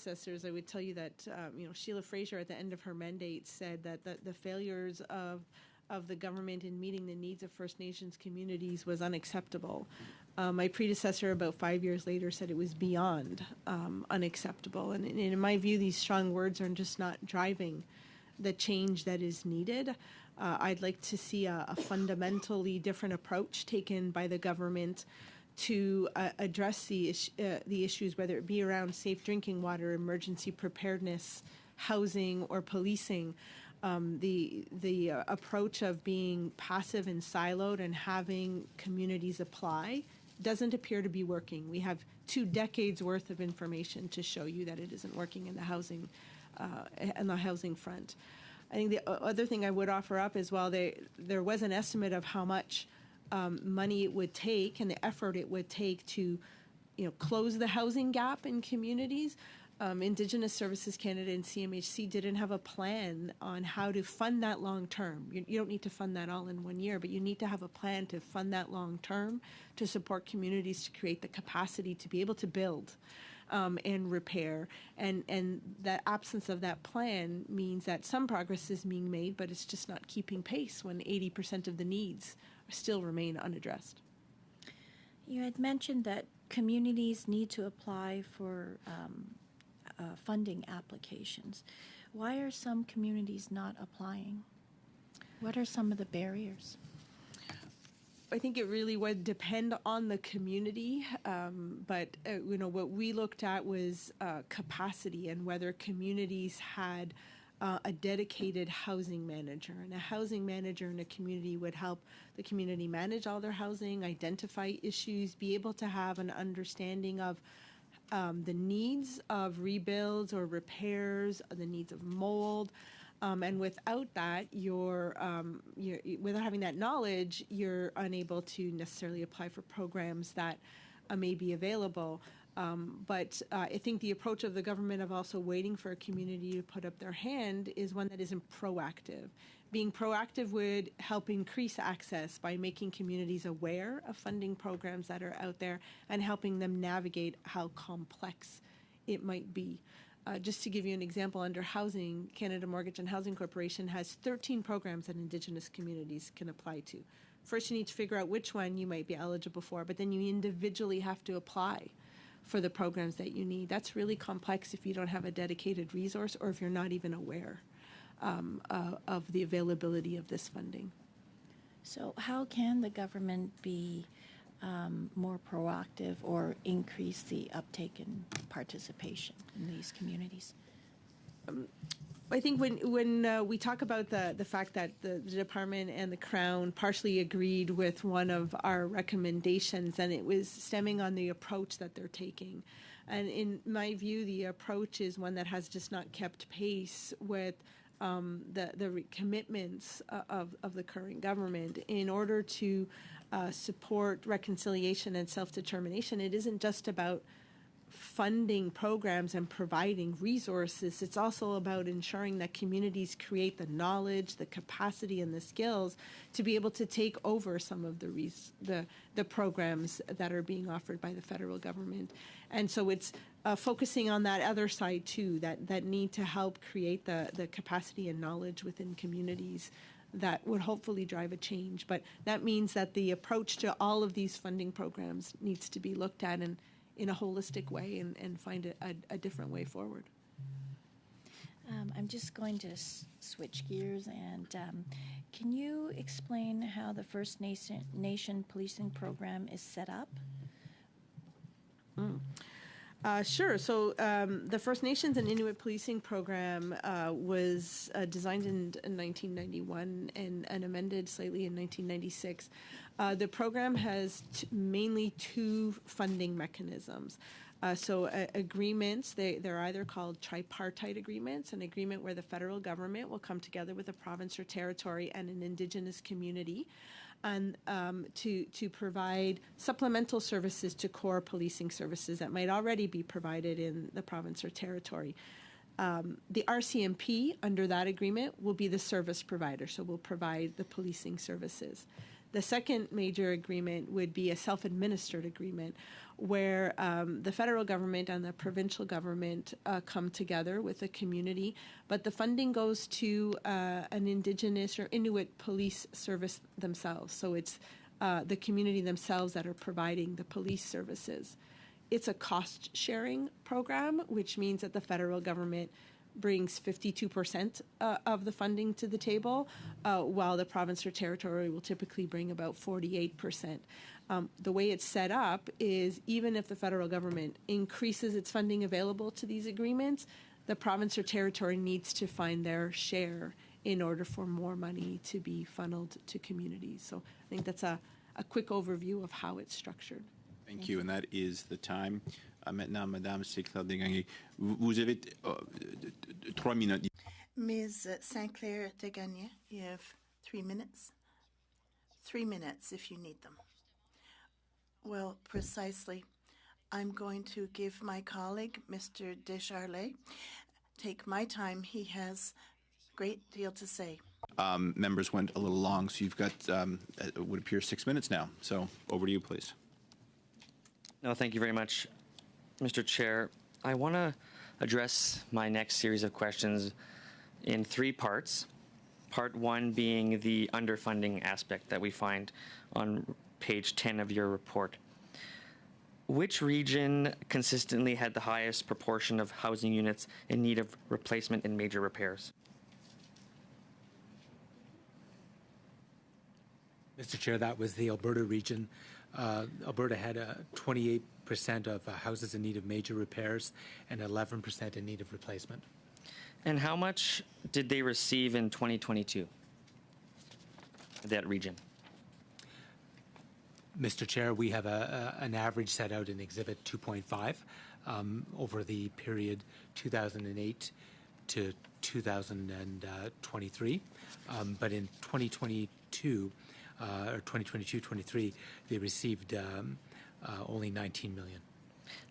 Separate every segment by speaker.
Speaker 1: predecessors, I would tell you that Sheila Fraser at the end of her mandate said that the failures of the government in meeting the needs of First Nations communities was unacceptable. My predecessor, about 5 years later, said it was beyond unacceptable. And in my view, these strong words are just not driving the change that is needed. I'd like to see a fundamentally different approach taken by the government to address the issues, whether it be around safe drinking water, emergency preparedness, housing, or policing. The approach of being passive and siloed and having communities apply doesn't appear to be working. We have 2 decades worth of information to show you that it isn't working in the housing front. I think the other thing I would offer up is, while there was an estimate of how much money it would take and the effort it would take to close the housing gap in communities, Indigenous Services Canada and CMHC didn't have a plan on how to fund that long term. You don't need to fund that all in 1 year, but you need to have a plan to fund that long term to support communities to create the capacity to be able to build and repair. And that absence of that plan means that some progress is being made, but it's just not keeping pace when 80% of the needs still remain unaddressed.
Speaker 2: You had mentioned that communities need to apply for funding applications. Why are some communities not applying? What are some of the barriers?
Speaker 1: I think it really would depend on the community, but what we looked at was capacity and whether communities had a dedicated housing manager. And a housing manager in a community would help the community manage all their housing, identify issues, be able to have an understanding of the needs of rebuilds or repairs, the needs of mold. And without that, without having that knowledge, you're unable to necessarily apply for programs that may be available. But I think the approach of the government of also waiting for a community to put up their hand is one that isn't proactive. Being proactive would help increase access by making communities aware of funding programs that are out there and helping them navigate how complex it might be. Just to give you an example, under housing, Canada Mortgage and Housing Corporation has 13 programs that Indigenous communities can apply to. First, you need to figure out which one you might be eligible for, but then you individually have to apply for the programs that you need. That's really complex if you don't have a dedicated resource or if you're not even aware of the availability of this funding.
Speaker 2: So how can the government be more proactive or increase the uptake and participation in these communities?
Speaker 1: I think when we talk about the fact that the Department and the Crown partially agreed with one of our recommendations, and it was stemming on the approach that they're taking. And in my view, the approach is one that has just not kept pace with the commitments of the current government. In order to support reconciliation and self-determination, it isn't just about funding programs and providing resources. It's also about ensuring that communities create the knowledge, the capacity, and the skills to be able to take over some of the programs that are being offered by the federal government. And so it's focusing on that other side too, that need to help create the capacity and knowledge within communities that would hopefully drive a change. But that means that the approach to all of these funding programs needs to be looked at in a holistic way and find a different way forward.
Speaker 2: I'm just going to switch gears, and can you explain how the First Nation policing program is set up?
Speaker 1: Sure. So the First Nations and Inuit policing program was designed in 1991 and amended slightly in 1996. The program has mainly 2 funding mechanisms. Agreements, they're either called tripartite agreements, an agreement where the federal government will come together with a province or territory and an Indigenous community and to provide supplemental services to core policing services that might already be provided in the province or territory. The RCMP under that agreement will be the service provider, so we'll provide the policing services. The second major agreement would be a self-administered agreement where the federal government and the provincial government come together with the community, but the funding goes to an Indigenous or Inuit police service themselves. So it's the community themselves that are providing the police services. It's a cost-sharing program, which means that the federal government brings 52% of the funding to the table, while the province or territory will typically bring about 48%. The way it's set up is even if the federal government increases its funding available to these agreements, the province or territory needs to find their share in order for more money to be funneled to communities. So I think that's a quick overview of how it's structured.
Speaker 3: Thank you, and that is the time. Maintenant, Madame Sinclair-Desgagnés, vous avez 3 minutes.
Speaker 4: Ms. Sinclair-Desgagnés, you have 3 minutes. 3 minutes if you need them. Well, precisely. I'm going to give my colleague, Mr. Desjardins, take my time. He has a great deal to say.
Speaker 3: Members went a little long, so you've got, it would appear, 6 minutes now. So over to you, please.
Speaker 5: No, thank you very much, Mr. Chair. I want to address my next series of questions in 3 parts. Part 1 being the underfunding aspect that we find on page 10 of your report. Which region consistently had the highest proportion of housing units in need of replacement and major repairs?
Speaker 6: Mr. Chair, that was the Alberta region. Alberta had 28% of houses in need of major repairs and 11% in need of replacement.
Speaker 5: And how much did they receive in 2022, that region?
Speaker 6: Mr. Chair, we have an average set out in Exhibit 2.5 over the period 2008 to 2023. But in 2022, or 2022-23, they received only 19 million.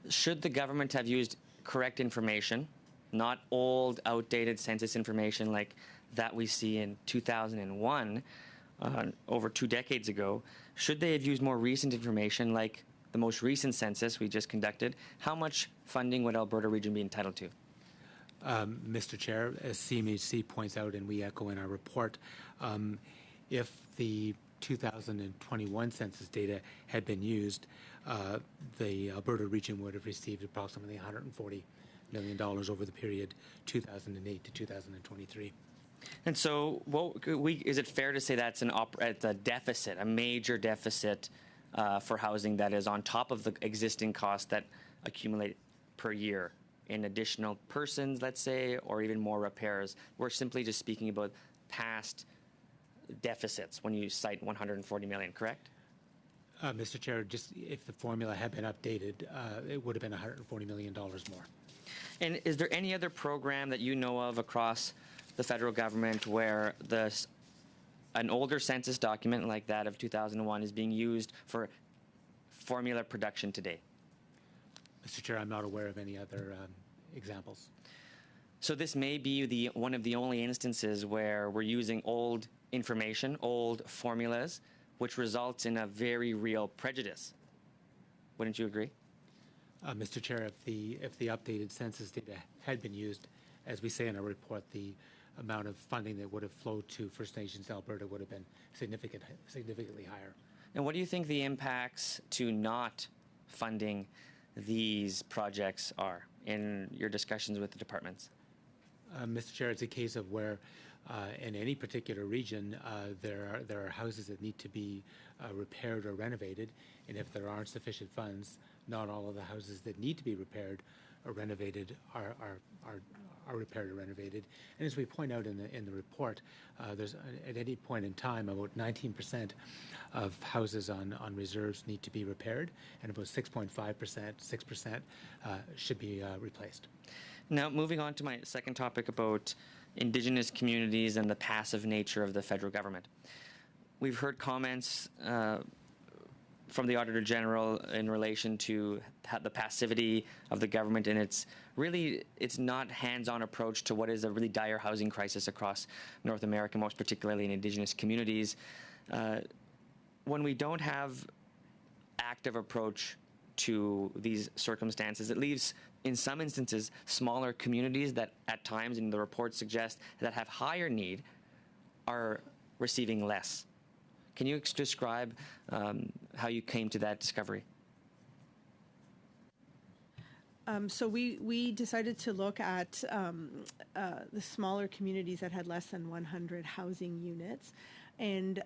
Speaker 5: Should the government have used correct information, not old, outdated census information like that we see in 2001, over 2 decades ago? Should they have used more recent information like the most recent census we just conducted? How much funding would Alberta region be entitled to?
Speaker 6: Mr. Chair, as CMHC points out and we echo in our report, if the 2021 census data had been used, the Alberta region would have received approximately $140 million over the period 2008 to 2023.
Speaker 5: And so, is it fair to say that's a deficit, a major deficit for housing that is on top of the existing costs that accumulate per year in additional persons, let's say, or even more repairs? We're simply just speaking about past deficits when you cite 140 million, correct?
Speaker 6: Mr. Chair, just if the formula had been updated, it would have been $140 million more.
Speaker 5: And is there any other program that you know of across the federal government where an older census document like that of 2001 is being used for formula production today?
Speaker 6: Mr. Chair, I'm not aware of any other examples.
Speaker 5: So this may be one of the only instances where we're using old information, old formulas, which results in a very real prejudice. Wouldn't you agree?
Speaker 6: Mr. Chair, if the updated census data had been used, as we say in our report, the amount of funding that would have flowed to First Nations Alberta would have been significantly higher.
Speaker 5: And what do you think the impacts to not funding these projects are in your discussions with the departments?
Speaker 6: Mr. Chair, it's a case of where in any particular region there are houses that need to be repaired or renovated, and if there aren't sufficient funds, not all of the houses that need to be repaired or renovated are repaired or renovated. And as we point out in the report, there's at any point in time about 19% of houses on reserves need to be repaired, and about 6% should be replaced.
Speaker 5: Now, moving on to my second topic about Indigenous communities and the passive nature of the federal government. We've heard comments from the Auditor General in relation to the passivity of the government, and it's not hands-on approach to what is a really dire housing crisis across North America, most particularly in Indigenous communities. when we don't have active approach to these circumstances, it leaves, in some instances, smaller communities that at times, in the report suggest, that have higher need are receiving less. Can you describe how you came to that discovery?
Speaker 1: So we decided to look at the smaller communities that had less than 100 housing units, and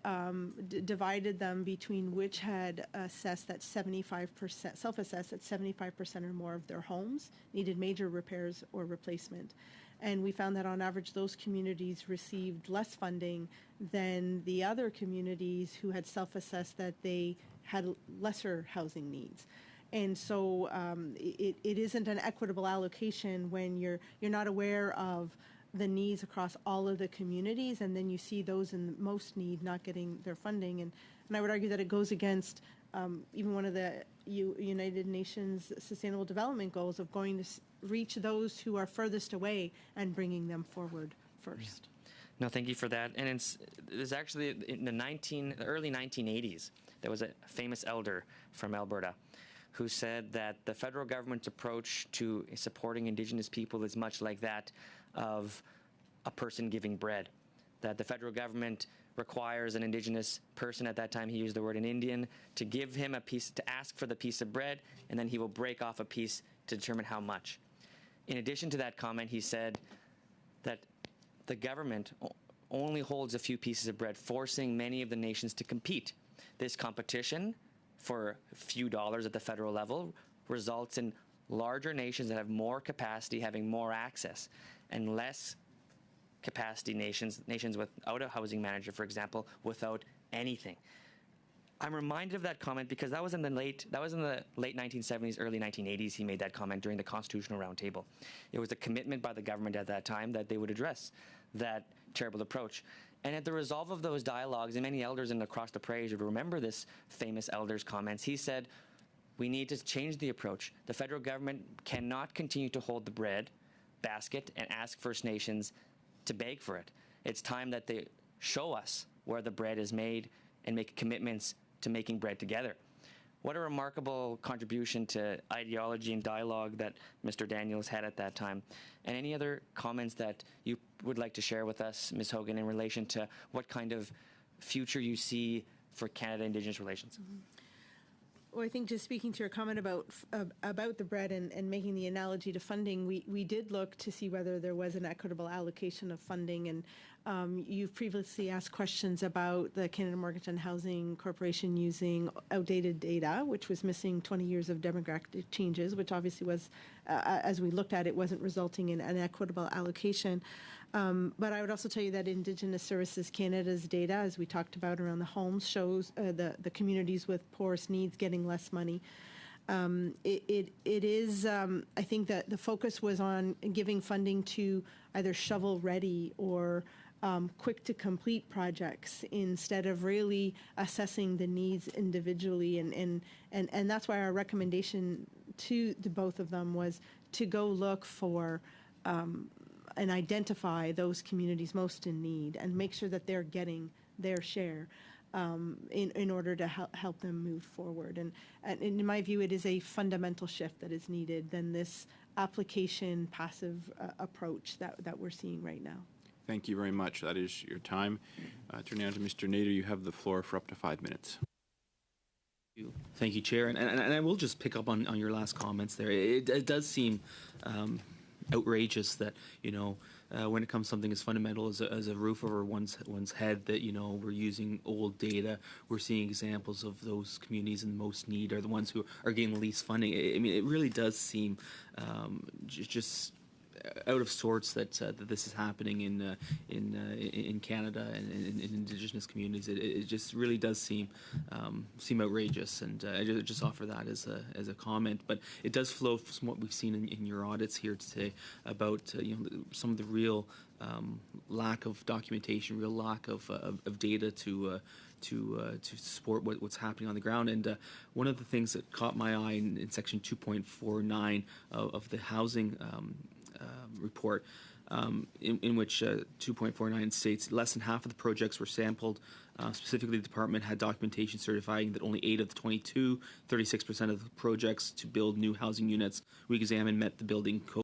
Speaker 1: divided them between which had assessed that 75%, self-assessed that 75% or more of their homes needed major repairs or replacement. And we found that on average, those communities received less funding than the other communities who had self-assessed that they had lesser housing needs. And so it isn't an equitable allocation when you're not aware of the needs across all of the communities, and then you see those in most need not getting their funding. And I would argue that it goes against even one of the United Nations Sustainable Development Goals of going to reach those who are furthest away and bringing them forward first.
Speaker 5: No, thank you for that. And it's actually in the early 1980s, there was a famous elder from Alberta who said that the federal government's approach to supporting Indigenous people is much like that of a person giving bread. That the federal government requires an Indigenous person, at that time he used the word an Indian, to give him a piece, to ask for the piece of bread, and then he will break off a piece to determine how much. In addition to that comment, he said that the government only holds a few pieces of bread, forcing many of the nations to compete. This competition for a few dollars at the federal level results in larger nations that have more capacity having more access, and less capacity nations without a housing manager, for example, without anything. I'm reminded of that comment because that was in the late 1970s, early 1980s. He made that comment during the Constitutional Roundtable. It was a commitment by the government at that time that they would address that terrible approach. And at the resolve of those dialogues, and many elders across the prairies would remember this famous elder's comments, he said, we need to change the approach. The federal government cannot continue to hold the bread basket and ask First Nations to beg for it. It's time that they show us where the bread is made and make commitments to making bread together. What a remarkable contribution to ideology and dialogue that Mr. Daniels had at that time. And any other comments that you would like to share with us, Ms. Hogan, in relation to what kind of future you see for Canada-Indigenous relations?
Speaker 1: Mm-hmm. Well, I think just speaking to your comment about the bread and making the analogy to funding, we did look to see whether there was an equitable allocation of funding. And you've previously asked questions about the Canada Mortgage and Housing Corporation using outdated data, which was missing 20 years of demographic changes, which obviously was, as we looked at it, wasn't resulting in an equitable allocation. But I would also tell you that Indigenous Services Canada's data, as we talked about around the homes, shows the communities with poorest needs getting less money. It is, I think that the focus was on giving funding to either shovel-ready or quick-to-complete projects instead of really assessing the needs individually. And that's why our recommendation to the both of them was to go look for and identify those communities most in need and make sure that they're getting their share in order to help them move forward. And in my view, it is a fundamental shift that is needed than this application passive approach that we're seeing right now.
Speaker 3: Thank you very much. That is your time. Turning on to Mr. Nader, you have the floor for up to 5 minutes.
Speaker 7: Thank you, Chair. And I will just pick up on your last comments there. It does seem outrageous that, when it comes to something as fundamental as a roof over one's head, that, we're using old data. We're seeing examples of those communities in most need are the ones who are getting the least funding. I mean, it really does seem just out of sorts that this is happening in Canada and in Indigenous communities. It just really does seem outrageous, and I just offer that as a comment. But it does flow from what we've seen in your audits here today about some of the real lack of documentation, real lack of data to support what's happening on the ground. And one of the things that caught my eye in section 2.49 of the housing report, in which 2.49 states less than half of the projects were sampled. Specifically, the department had documentation certifying that only 8 of the 22, 36% of the projects to build new housing units we examined met the building code